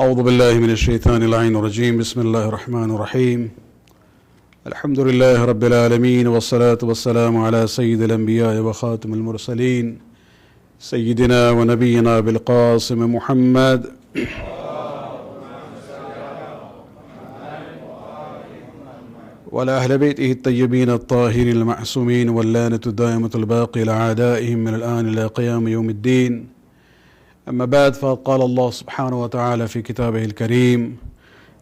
أعوذ بالله من الشيطان اللعين الرجيم بسم الله الرحمن الرحيم الحمد لله رب العالمين والصلاة والسلام على سيد الأنبياء وخاتم المرسلين سيدنا ونبينا بالقاسم محمد وعلى أهل بيته الطيبين الطاهرين المعصومين واللعنة الدائمة الباقية لأعدائهم من الآن إلى قيام يوم الدين. أما بعد، فقد قال الله سبحانه وتعالى في كتابه الكريم: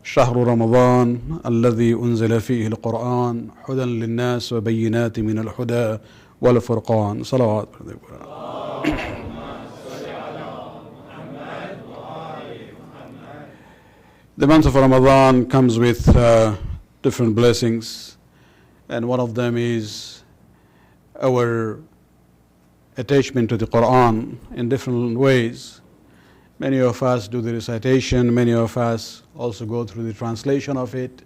شهر رمضان الذي أنزل فيه القرآن هدى للناس وبينات من الهدى والفرقان. صلوات. The month of Ramadan comes with different blessings, and one of them is our attachment to the Quran in different ways. Many of us do the recitation, many of us also go through the translation of it,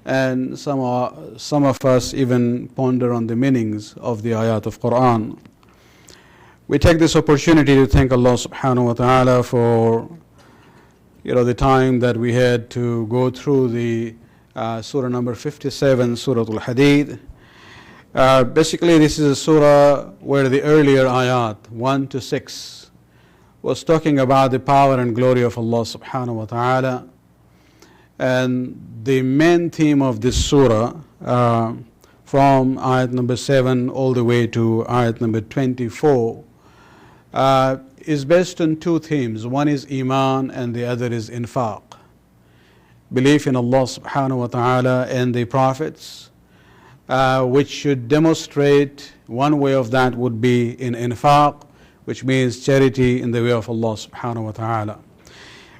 and some of us even ponder on the meanings of the ayat of Quran. We take this opportunity to thank Allah subhanahu wa ta'ala for the time that we had to go through the surah number 57, Surah al-Hadid. Basically, this is a surah where the earlier ayat 1 to 6 was talking about the power and glory of Allah subhanahu wa ta'ala, and the main theme of this surah from ayat number 7 all the way to ayat number 24 is based on two themes. One is Iman and the other is Infaq, belief in Allah subhanahu wa ta'ala and the prophets, which should demonstrate one way of that would be in infaq, which means charity in the way of Allah subhanahu wa ta'ala.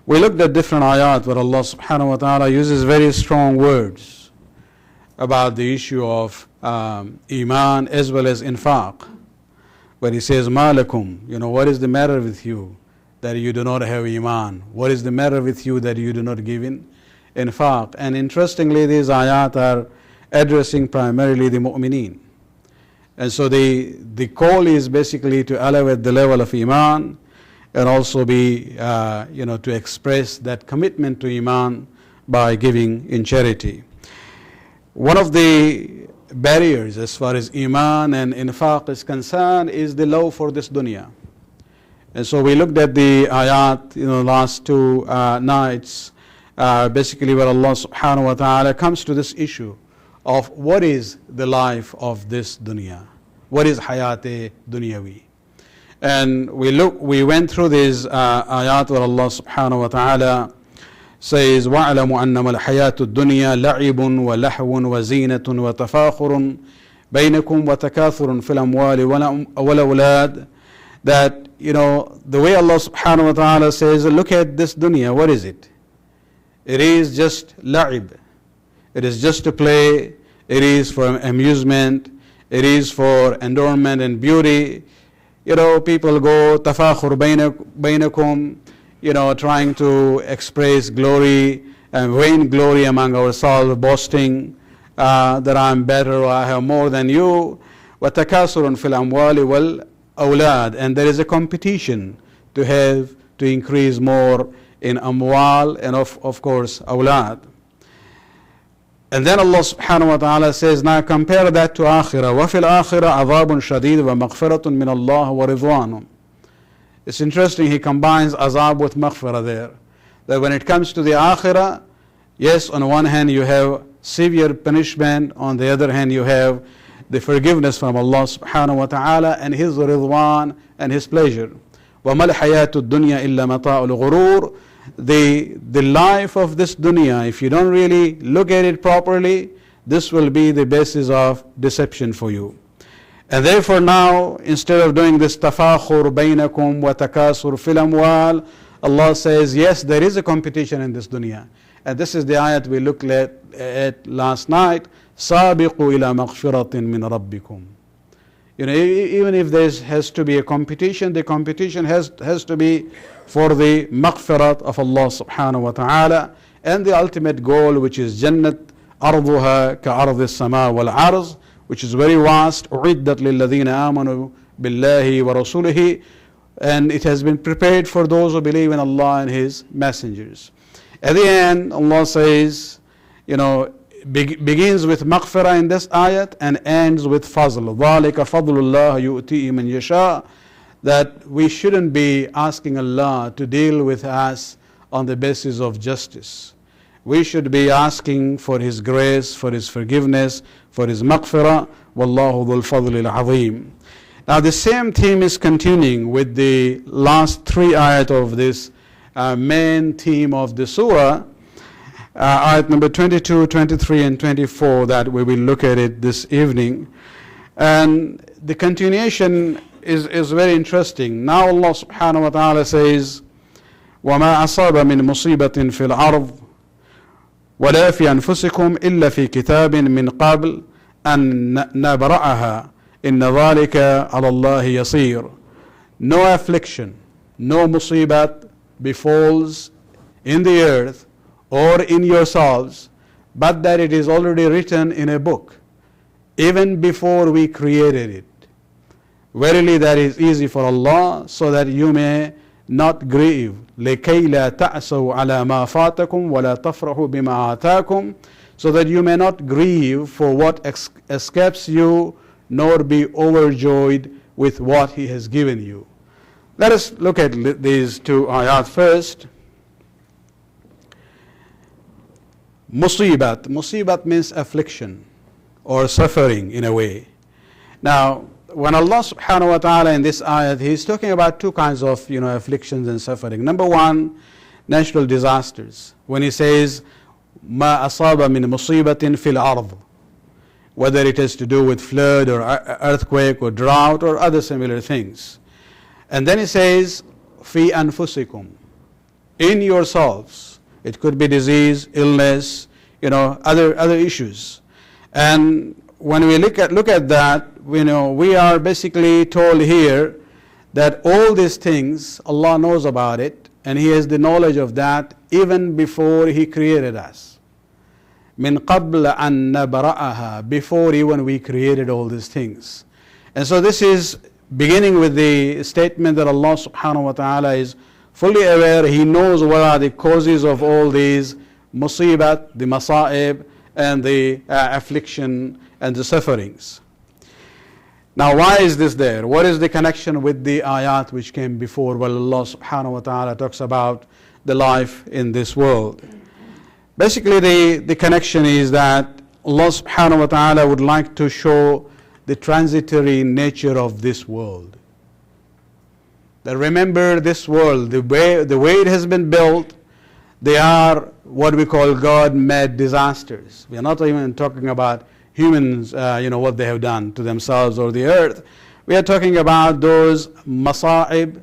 We looked at different ayat where Allah subhanahu wa ta'ala uses very strong words about the issue of iman as well as infaq, where he says, Ma lakum, what is the matter with you that you do not have iman? What is the matter with you that you do not give in infaq? And interestingly, these ayat are addressing primarily the mu'mineen. And so the call is basically to elevate the level of iman and also be, to express that commitment to iman by giving in charity. One of the barriers as far as iman and infaq is concerned is the love for this dunya. And so we looked at the ayat, last two nights, basically where Allah subhanahu wa ta'ala comes to this issue of what is the life of this dunya, what is hayat dunyawi. And we went through these ayat where Allah subhanahu wa ta'ala says, وَاعْلَمُوا أَنَّمَا الْحَيَاةُ الدُّنْيَا لَعِبٌ وَلَهْوٌ وَزِينَةٌ وَتَفَاخُرٌ بَيْنَكُمْ وَتَكَاثُرٌ فِي الْأَمْوَالِ وَالْأَوْلَادِ. That, the way Allah subhanahu wa ta'ala says, look at this dunya, what is it? It is just la'ib. It is just to play, it is for amusement, it is for adornment and beauty. People go tafakhur bainakum, trying to express glory and vain glory among ourselves, boasting that I'm better or I have more than you. وَتَكَاثُرٌ فِي الْأَمْوَالِ وَالْأَوْلَادِ. And there is a competition to increase more in amwal and of course awlad. And then Allah subhanahu wa ta'ala says, now compare that to akhirah. وَفِي الْآخِرَةِ عَذَابٌ شَدِيدٌ وَمَغْفِرَةٌ مِّنَ اللَّهِ وَرِضْوَانٌ. It's interesting, he combines azab with maghfirah there. That when it comes to the akhirah, yes, on one hand you have severe punishment, on the other hand you have the forgiveness from Allah subhanahu wa ta'ala and His ridwan and His pleasure. وَمَا الْحَيَاةُ الدُّنْيَا إِلَّا مَتَاعُ الْغُرُورِ. The life of this dunya, if you don't really look at it properly, this will be the basis of deception for you. And therefore now, instead of doing this tafakhur bainakum wa takasur fil amwal, Allah says, yes, there is a competition in this dunya. And this is the ayat we looked at last night, سَابِقُوا إِلَى مَغْفِرَةٍ مِّن رَبِّكُمْ. Even if there has to be a competition, the competition has to be for the maghfirat of Allah subhanahu wa ta'ala and the ultimate goal, which is Jannat arduha ka'ardi as-sama wal arz, which is very vast. أُعِدَّتْ لِلَّذِينَ آمَنُوا بِاللَّهِ وَرَسُولِهِ. and it has been prepared for those who believe in Allah and His messengers. At the end, Allah says, begins with maghfirah in this ayat and ends with fazl. ذَلِكَ فَضْلُ اللَّهِ يُؤْتِيهِ مَنْ يَشَاءُ. That we shouldn't be asking Allah to deal with us on the basis of justice. We should be asking for His grace, for His forgiveness, for His maghfirah. وَاللَّهُ ذُو الْفَضْلِ الْعَظِيمِ. Now the same theme is continuing with the last three ayat of this main theme of the surah. Ayat number 22, 23 and 24, that we will look at it this evening. And the continuation is very interesting. Now Allah subhanahu wa ta'ala says, وَمَا أَصَابَ مِن مُصِيبَةٍ فِي الْأَرْضِ وَلَا فِي أَنفُسِكُمْ إِلَّا فِي كِتَابٍ مِّن قَبْلِ أَن نَّبْرَأَهَا إِنَّ ذَلِكَ عَلَى اللَّهِ يَصِيرٌ. No affliction, no musibat befalls in the earth or in yourselves, but that it is already written in a book, even before we created it. Verily that is easy for Allah, so that you may not grieve. لِكَيْ لَا تَأْسَوْا عَلَى مَا فَاتَكُمْ وَلَا تَفْرَحُوا بِمَا آتَاكُمْ. So that you may not grieve for what escapes you, nor be overjoyed with what He has given you. Let us look at these two ayat first. Musibat. Musibat means affliction or suffering in a way. Now, when Allah subhanahu wa ta'ala in this ayat, He is talking about two kinds of afflictions and suffering. Number one, natural disasters. When He says, مَا أَصَابَ مِن مُصِيبَةٍ فِي الْأَرْضِ, whether it has to do with flood or earthquake or drought or other similar things. And then He says, فِي أَنفُسِكُمْ, in yourselves. It could be disease, illness, other issues. And when we look at that, we are basically told here that all these things, Allah knows about it, and He has the knowledge of that even before He created us. مِن قَبْلَ أَن نَّبْرَأَهَا, before even we created all these things. And so this is beginning with the statement that Allah subhanahu wa ta'ala is fully aware. He knows what are the causes of all these musibat, the masa'ib, and the affliction and the sufferings. Now, why is this there? What is the connection with the ayat which came before, where Allah subhanahu wa ta'ala talks about the life in this world? Basically, the connection is that Allah subhanahu wa ta'ala would like to show the transitory nature of this world. That remember, this world, the way it has been built, they are what we call God-made disasters. We are not even talking about humans, what they have done to themselves or the earth. We are talking about those masa'ib,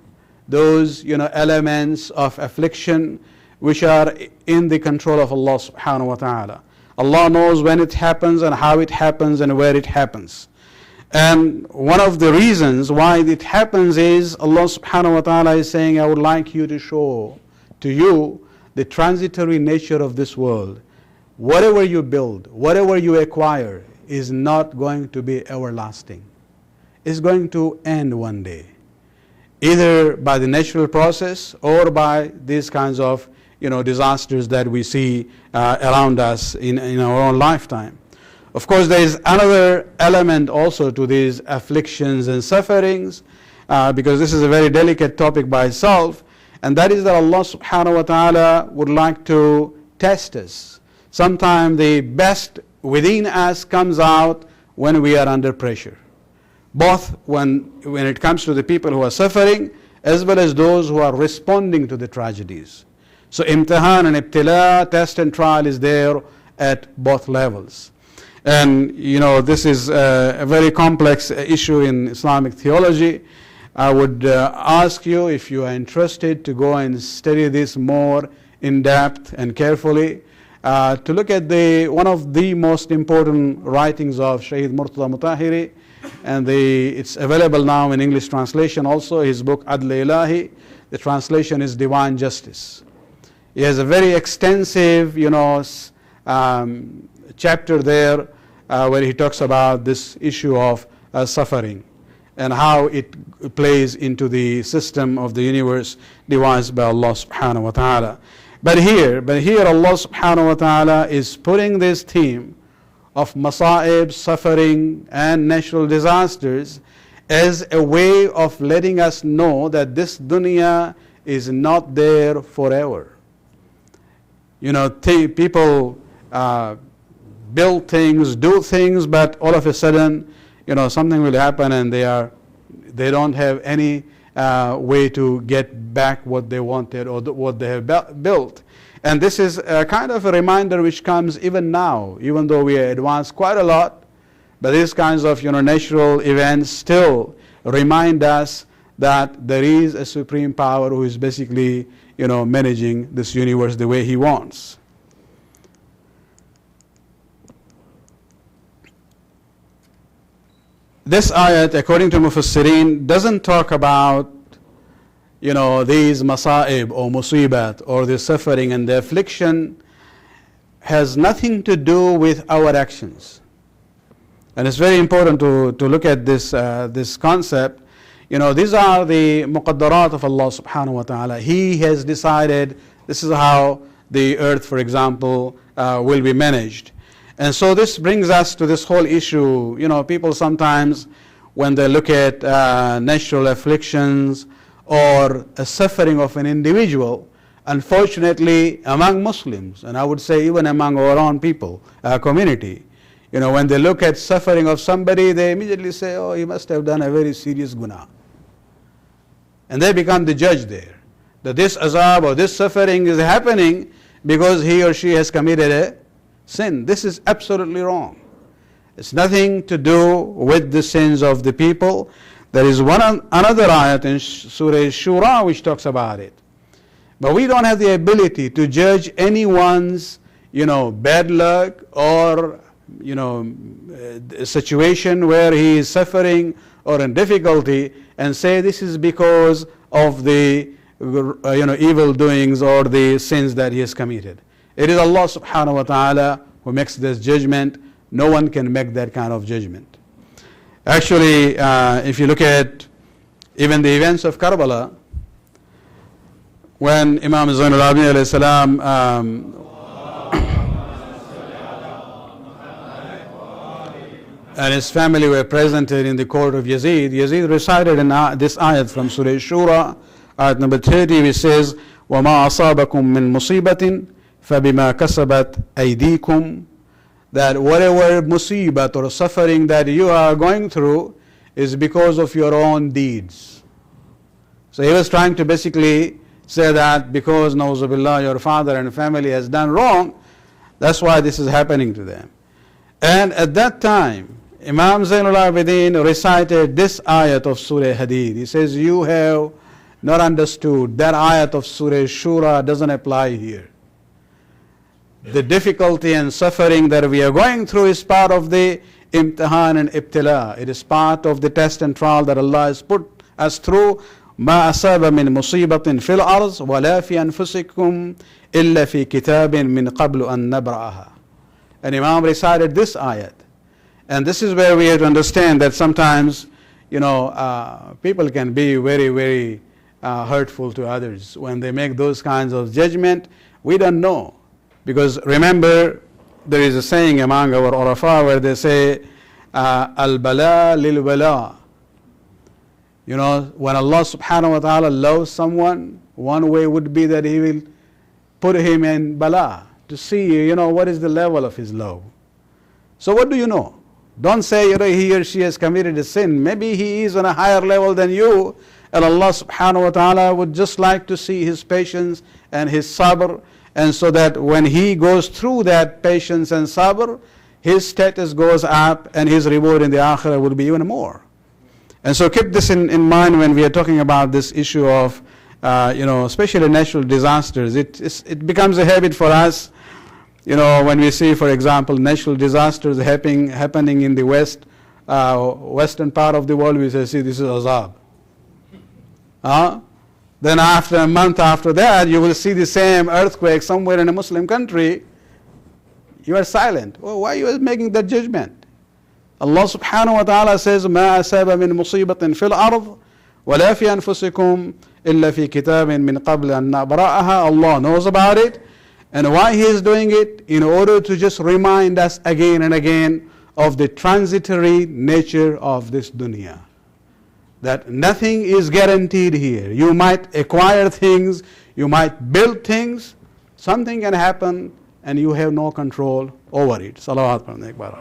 those elements of affliction which are in the control of Allah subhanahu wa ta'ala. Allah knows when it happens and how it happens and where it happens. And one of the reasons why it happens is Allah subhanahu wa ta'ala is saying, I would like you to show to you the transitory nature of this world. Whatever you build, whatever you acquire is not going to be everlasting. It's going to end one day, either by the natural process or by these kinds of disasters that we see around us in our own lifetime. Of course, there is another element also to these afflictions and sufferings, because this is a very delicate topic by itself, and that is that Allah subhanahu wa ta'ala would like to test us. Sometimes the best within us comes out when we are under pressure, both when it comes to the people who are suffering as well as those who are responding to the tragedies. So imtihan and ibtila, test and trial, is there at both levels. And this is a very complex issue in Islamic theology. I would ask you, if you are interested, to go and study this more in depth and carefully, to look at one of the most important writings of Sayyid Murtada Mutahiri, and it's available now in English translation also, his book Adl Ilahi. The translation is Divine Justice. He has a very extensive chapter there where he talks about this issue of suffering. and how it plays into the system of the universe devised by Allah subhanahu wa ta'ala. But here Allah subhanahu wa ta'ala is putting this theme of masa'ib, suffering and natural disasters as a way of letting us know that this dunya is not there forever. People build things, do things, but all of a sudden, something will happen and they don't have any way to get back what they wanted or what they have built. And this is a kind of a reminder which comes even now, even though we are advanced quite a lot, but these kinds of natural events still remind us that there is a supreme power who is basically managing this universe the way he wants. This ayat, according to Mufassirin, doesn't talk about these masa'ib or musibat or the suffering and the affliction. Has nothing to do with our actions. And it's very important to look at this concept. These are the muqaddarat of Allah subhanahu wa ta'ala. He has decided this is how the earth, for example, will be managed. And so this brings us to this whole issue. People sometimes, when they look at natural afflictions or a suffering of an individual, unfortunately among Muslims, and I would say even among our own people, our community, when they look at suffering of somebody, they immediately say, oh, he must have done a very serious guna. And they become the judge there. That this azab or this suffering is happening because he or she has committed a sin. This is absolutely wrong. It's nothing to do with the sins of the people. There is another ayat in Surah Shura which talks about it. But we don't have the ability to judge anyone's, bad luck or, a situation where he is suffering or in difficulty and say this is because of the, evil doings or the sins that he has committed. It is Allah subhanahu wa ta'ala who makes this judgment. No one can make that kind of judgment. Actually, if you look at even the events of Karbala, when Imam Zainul Abidin alayhi salam and his family were presented in the court of Yazid, Yazid recited this ayat from Surah Shura, ayat number 30, which says, وَمَا أَصَابَكُم مِّن مُصِيبَةٍ فَبِمَا كَسَبَتْ أَيْدِيكُمْ, that whatever musibat or suffering that you are going through is because of your own deeds. So he was trying to basically say that because, na'uzubillah, your father and family has done wrong, that's why this is happening to them. And at that time, Imam Zainul Abidin recited this ayat of Surah Hadid. He says, you have not understood. That ayat of Surah Shura doesn't apply here. The difficulty and suffering that we are going through is part of the imtihan and ibtila. It is part of the test and trial that Allah has put us through. ما أصاب من مصيبة في الأرض ولا في أنفسكم إلا في كتاب من قبل أن نبرأها. And Imam recited this ayat. And this is where we have to understand that sometimes, people can be very, very hurtful to others. When they make those kinds of judgment, we don't know. Because remember, there is a saying among our Urafa where they say, al-bala lil-bala. When Allah subhanahu wa ta'ala loves someone, one way would be that He will put him in bala to see, what is the level of his love. So what do you know? Don't say, he or she has committed a sin. Maybe he is on a higher level than you, and Allah subhanahu wa ta'ala would just like to see his patience and his sabr, and so that when he goes through that patience and sabr, his status goes up and his reward in the akhirah will be even more. And so keep this in mind when we are talking about this issue of, especially natural disasters. It becomes a habit for us, when we see, for example, natural disasters happening in the western part of the world, we say, see, this is azab. Then after a month after that, you will see the same earthquake somewhere in a Muslim country. You are silent. Well, why are you making that judgment? Allah subhanahu wa ta'ala says, مَا أَسَابَ مِن مُصِيبَةٍ فِي الْأَرْضِ وَلَا فِي أَنفُسِكُمْ إِلَّا فِي كِتَابٍ مِّن قَبْلِ أَن نَّبْرَأَهَا. Allah knows about it. And why He is doing it? In order to just remind us again and again of the transitory nature of this dunya. That nothing is guaranteed here. You might acquire things, you might build things, something can happen and you have no control over it. Salawat pढ़ने एक बार.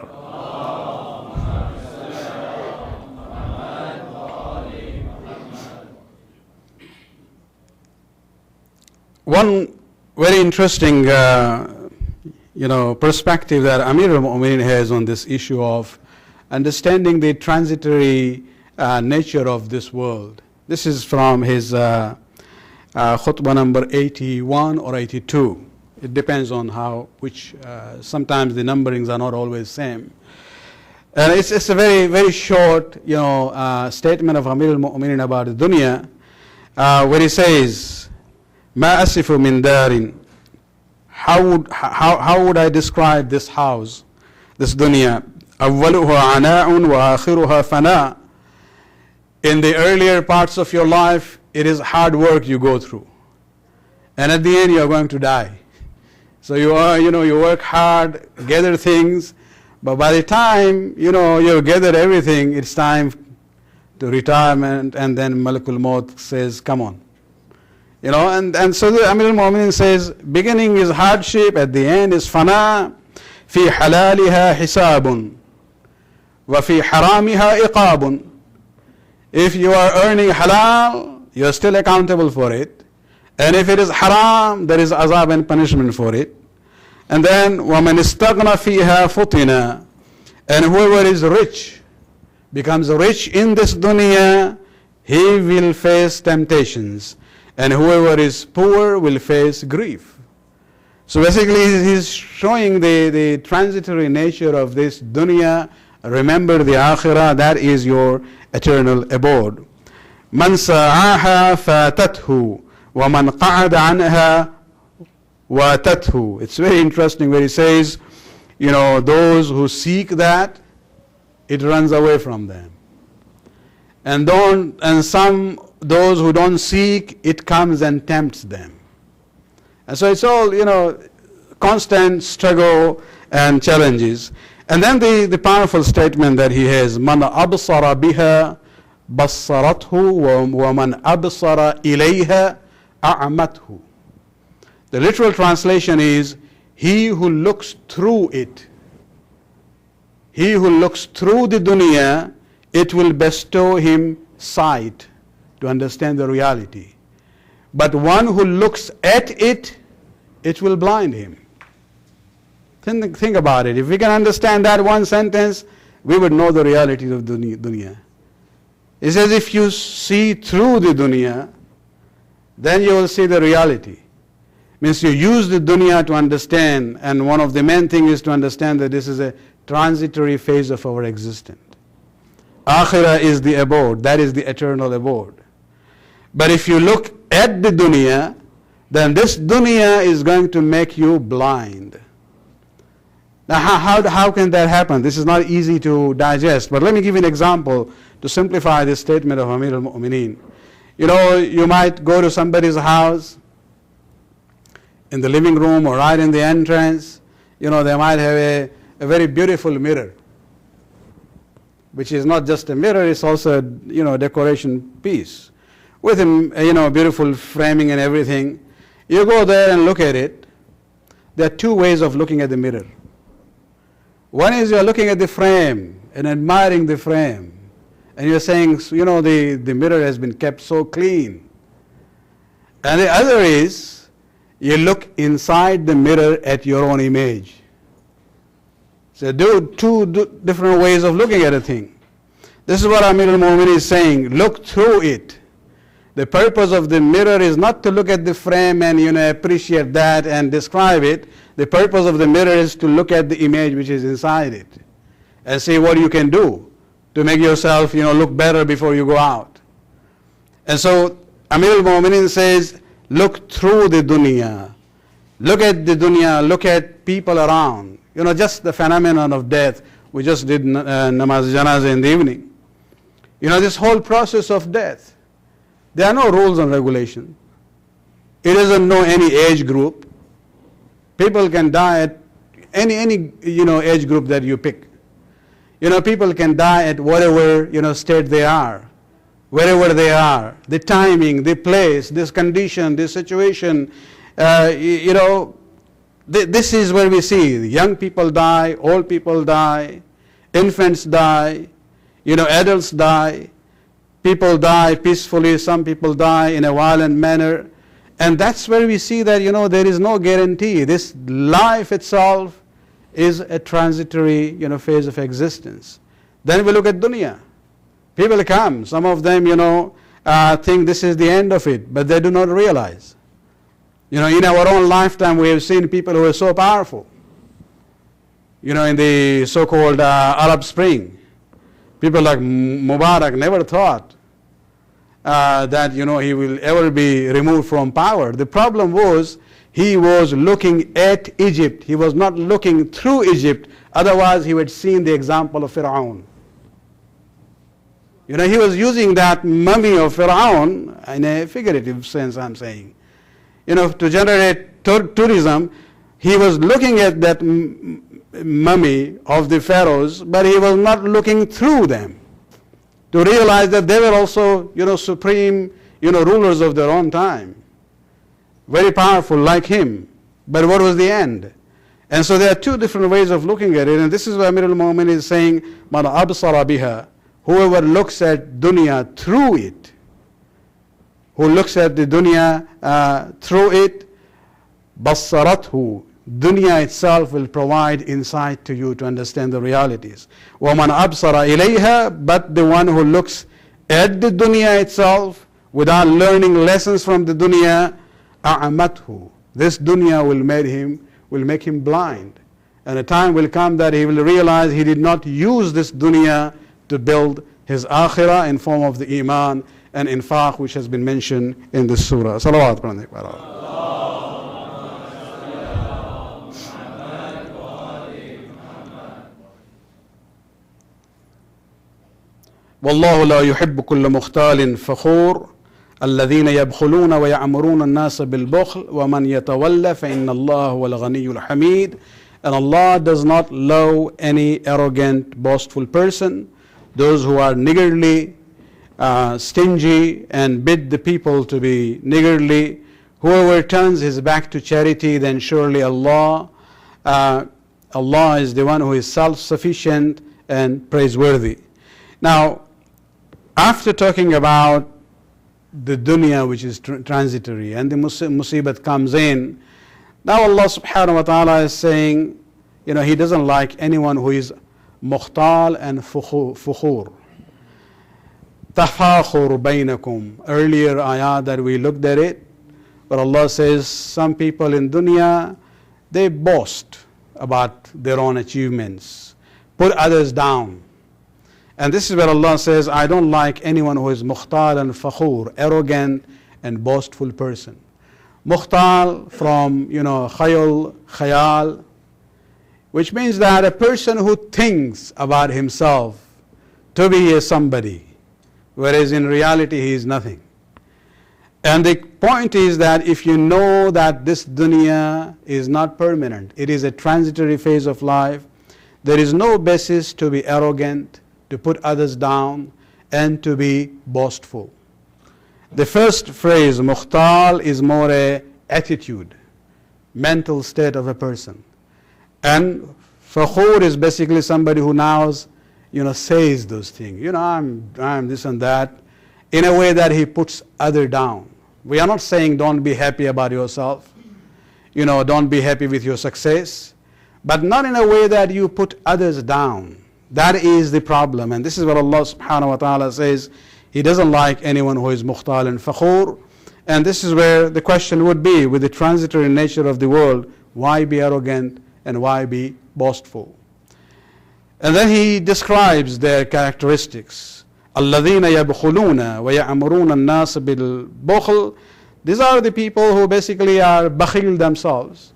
One very interesting perspective that Amir al-Mu'minin has on this issue of understanding the transitory nature of this world. This is from his khutbah number 81 or 82. It depends on which sometimes the numberings are not always same. And it's a very, very short statement of Amir al-Mu'minin about the dunya, where he says, ما أسف من دار. How would I describe this house, this dunya? أولها عناء وآخرها فناء. In the earlier parts of your life, it is hard work you go through, and at the end you are going to die. So you work hard, gather things, but by the time you gather everything, it's time to retirement, and then Malakul Maut says, "Come on." And so the Amir al-Mu'minin says, beginning is hardship, at the end is fana. في حلالها حساب وفي حرامها إقاب. If you are earning halal, you are still accountable for it. And if it is haram, there is azab and punishment for it. And then وَمَنْ اسْتَغْنَ فِيهَا فُطِنَا. And whoever is rich, becomes rich in this dunya, he will face temptations. And whoever is poor will face grief. So basically he's showing the transitory nature of this dunya. Remember the akhirah, that is your eternal abode. مَنْ سَعَاهَا فَاتَتْهُ وَمَنْ قَعَدَ عَنْهَا وَاتَتْهُ. It's very interesting where he says, those who seek that, it runs away from them. And those who don't seek, it comes and tempts them. And so it's all, constant struggle and challenges. And then the powerful statement that he has, مَنْ أَبْصَرَ بِهَا بَصَّرَتْهُ وَمَنْ أَبْصَرَ إِلَيْهَا أَعْمَتْهُ. The literal translation is, he who looks through it, he who looks through the dunya, it will bestow him sight to understand the reality. But one who looks at it, it will blind him. Think about it. If we can understand that one sentence, we would know the reality of dunya. It says if you see through the dunya, then you will see the reality. Means you use the dunya to understand, and one of the main things is to understand that this is a transitory phase of our existence. Akhirah is the abode, that is the eternal abode. But if you look at the dunya, then this dunya is going to make you blind. Now how can that happen? This is not easy to digest, but let me give you an example to simplify this statement of Amir al-Mu'minin. You might go to somebody's house, in the living room or right in the entrance, they might have a very beautiful mirror, which is not just a mirror, it's also a decoration piece with a beautiful framing and everything. You go there and look at it. There are two ways of looking at the mirror. One is you're looking at the frame and admiring the frame, and you're saying, the mirror has been kept so clean. And the other is, you look inside the mirror at your own image. So two different ways of looking at a thing. This is what Amir al-Mu'minin is saying. Look through it. The purpose of the mirror is not to look at the frame and appreciate that and describe it. The purpose of the mirror is to look at the image which is inside it and see what you can do to make yourself look better before you go out. And so Amir al-Mu'minin says, look through the dunya. Look at the dunya, look at people around. Just the phenomenon of death. We just did namaz janazah in the evening. You know, this whole process of death, there are no rules and regulations. It doesn't know any age group. People can die at any age group that you pick. You know, people can die at whatever state they are, wherever they are. The timing, the place, this condition, this situation. This is where we see young people die, old people die, infants die, adults die. People die peacefully. Some people die in a violent manner. And that's where we see that, there is no guarantee. This life itself is a transitory, phase of existence. Then we look at dunya. People come. Some of them, think this is the end of it, but they do not realize. In our own lifetime, we have seen people who are so powerful. In the so-called Arab Spring, people like Mubarak never thought that he will ever be removed from power. The problem was he was looking at Egypt. He was not looking through Egypt. Otherwise, he would seen the example of Fir'aun. He was using that mummy of Fir'aun in a figurative sense, I'm saying. To generate tourism. He was looking at that mummy of the pharaohs, but he was not looking through them to realize that they were also, supreme, rulers of their own time. Very powerful like him. But what was the end? And so there are two different ways of looking at it. And this is why Amir al-Mu'min is saying, Man absara biha, whoever looks at dunya through it, who looks at the dunya through it, bassarathu, dunya itself will provide insight to you to understand the realities. وَمَنْ أَبْصَرَ إِلَيْهَا, but the one who looks at the dunya itself without learning lessons from the dunya, أَعْمَتْهُ, this dunya will make him blind. And a time will come that he will realize he did not use this dunya to build his akhirah in form of the iman and infaq, which has been mentioned in this surah. Salawat. والله لا يحب كل مختال فخور الذين يبخلون ويأمرون الناس بالبخل ومن يتولى فإن الله هو الغني الحميد. And Allah does not love any arrogant, boastful person, those who are niggardly, stingy, and bid the people to be niggardly. Whoever turns his back to charity, then surely Allah is the one who is self-sufficient and praiseworthy. Now, after talking about the dunya, which is transitory, and the musibat comes in, now Allah subhanahu wa ta'ala is saying, He doesn't like anyone who is mukhtal and fukhur. Tafakhur bainakum. Earlier ayah that we looked at it, but Allah says some people in dunya, they boast about their own achievements, put others down. And this is where Allah says, I don't like anyone who is mukhtal and fakhur, arrogant and boastful person. Mukhtal from, khayal, which means that a person who thinks about himself to be a somebody, whereas in reality he is nothing. And the point is that if you know that this dunya is not permanent, it is a transitory phase of life, there is no basis to be arrogant, to put others down, and to be boastful. The first phrase, mukhtal, is more a attitude, mental state of a person. And fakhur is basically somebody who now, says those things. I'm this and that, in a way that he puts other down. We are not saying don't be happy about yourself, don't be happy with your success, but not in a way that you put others down. That is the problem. And this is what Allah subhanahu wa ta'ala says. He doesn't like anyone who is mukhtal and fakhur. And this is where the question would be, with the transitory nature of the world, why be arrogant and why be boastful? And then he describes their characteristics. الَّذِينَ يَبْخُلُونَ وَيَأْمُرُونَ النَّاسَ بِالْبُخْلِ. These are the people who basically are bakhil themselves.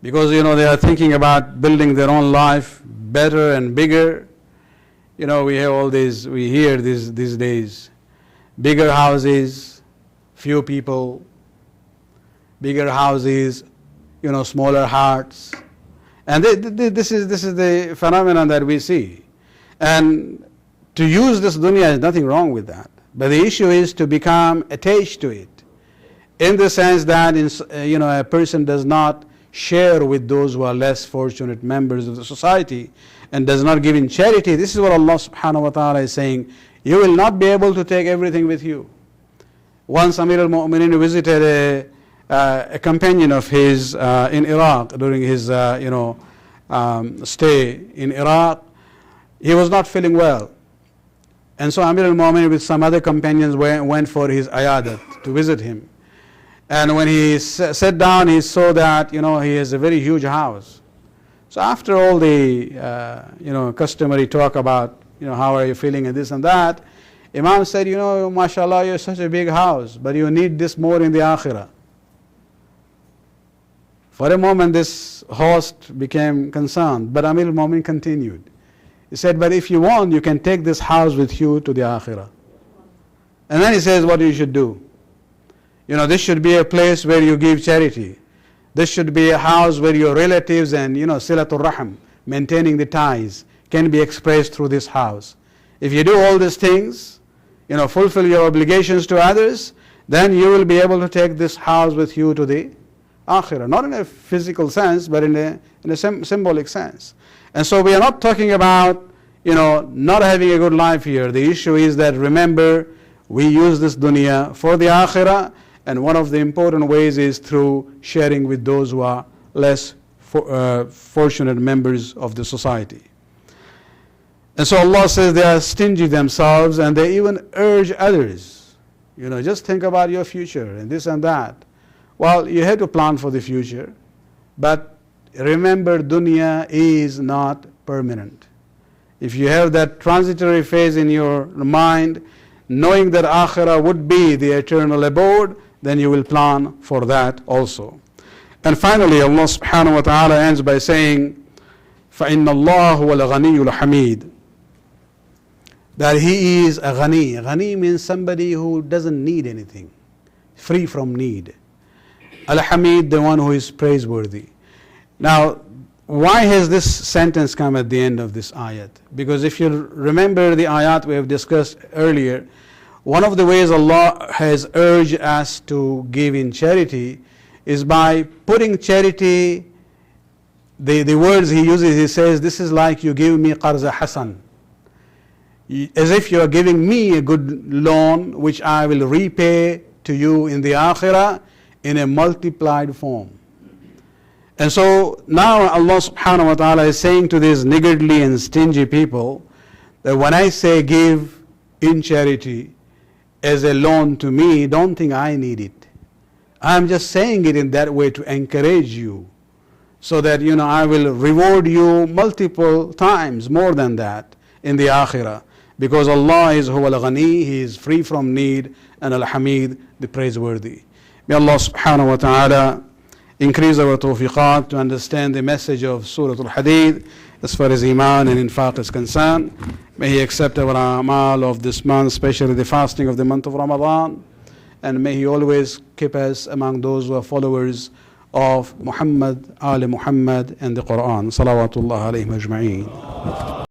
because they are thinking about building their own life better and bigger. We have all these, we hear these days, bigger houses, few people, bigger houses, smaller hearts. And this is the phenomenon that we see. And to use this dunya is nothing wrong with that. But the issue is to become attached to it, in the sense that a person does not share with those who are less fortunate members of the society and does not give in charity. This is what Allah subhanahu wa ta'ala is saying. You will not be able to take everything with you. Once Amir al-Mu'mineen visited a companion of his in Iraq during his stay in Iraq. He was not feeling well. And so Amir al-Mu'mineen with some other companions went for his ayadat to visit him. And when he sat down, he saw that, he has a very huge house. So after all the, customary talk about, how are you feeling and this and that, Imam said, mashallah, you have such a big house, but you need this more in the akhirah. For a moment, this host became concerned, but Amir al-Mu'mineen continued. He said, but if you want, you can take this house with you to the akhirah. And then he says what you should do. This should be a place where you give charity. This should be a house where your relatives and, silatul rahim, maintaining the ties, can be expressed through this house. If you do all these things, fulfill your obligations to others, then you will be able to take this house with you to the akhirah. Not in a physical sense, but in a symbolic sense. And so we are not talking about, not having a good life here. The issue is that, remember, we use this dunya for the akhirah, and one of the important ways is through sharing with those who are less fortunate members of the society. And so Allah says they are stingy themselves, and they even urge others. Just think about your future and this and that. Well, you have to plan for the future, but remember, dunya is not permanent. If you have that transitory phase in your mind, knowing that akhirah would be the eternal abode, then you will plan for that also. And finally, Allah subhanahu wa ta'ala ends by saying, فَإِنَّ اللَّهُ هُوَ الْغَنِيُّ الْحَمِيدُ, that He is a ghani. Ghani means somebody who doesn't need anything, free from need. Al-Hamid, the one who is praiseworthy. Now, why has this sentence come at the end of this ayat? Because if you remember the ayat we have discussed earlier, one of the ways Allah has urged us to give in charity is by putting charity, the words He uses, He says, this is like you give me qarza hasan. As if you are giving me a good loan, which I will repay to you in the akhirah in a multiplied form. And so now Allah subhanahu wa ta'ala is saying to these niggardly and stingy people that when I say give in charity as a loan to me, don't think I need it. I'm just saying it in that way to encourage you, so that I will reward you multiple times more than that in the akhirah. Because Allah is Huwa al-Ghani, He is free from need, and Al-Hamid, the praiseworthy. May Allah subhanahu wa ta'ala increase our tawfiqat to understand the message of Surah al-Hadid as far as Iman and Infaq is concerned. May He accept our amal of this month, especially the fasting of the month of Ramadan. And may He always keep us among those who are followers of Muhammad, Ali Muhammad, and the Quran. Salawatullah alayhim ajma'een.